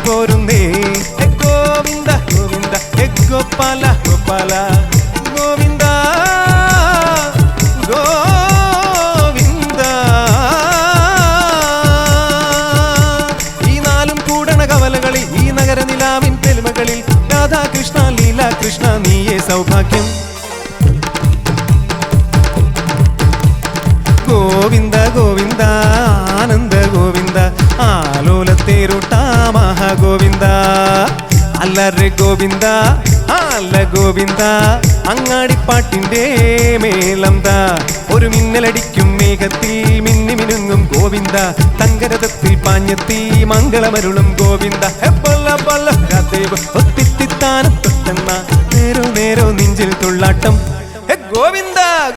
പോരുന്നേ. ഗോവിന്ദ ഗോവിന്ദ ഗോപാല ഗോപാല ഗോവിന്ദ ഗോവിന്ദ. ഈ നാലും കൂടണ കവലകളിൽ ഈ നഗരനിലാവിൻ പെരുമകളിൽ രാധാകൃഷ്ണ ലീലാകൃഷ്ണ നീയേ സൗഭാഗ്യം. ഗോവിന്ദ ഗോവിന്ദ ആനന്ദ ഗോവിന്ദ ആലോലത്തേരുട്ടാ മഹാഗോവിന്ദ. അല്ലറെ ഗോവിന്ദ അല്ല ഗോവിന്ദ അങ്ങാടിപ്പാട്ടിൻ്റെ മേളംതാ. ഒരു മിന്നലടിക്കും മേഘത്തിൽ മിന്നി മിനുങ്ങും ഗോവിന്ദ. തങ്കരഥത്തിൽ പാഞ്ഞെത്തി മംഗളമരുളും ഗോവിന്ദ. ഒത്തിത്തിത്താനത്തൊട്ടെന്ന നേരോ നേരോ നെഞ്ചിൽ തുള്ളാട്ടം ഗോവിന്ദ.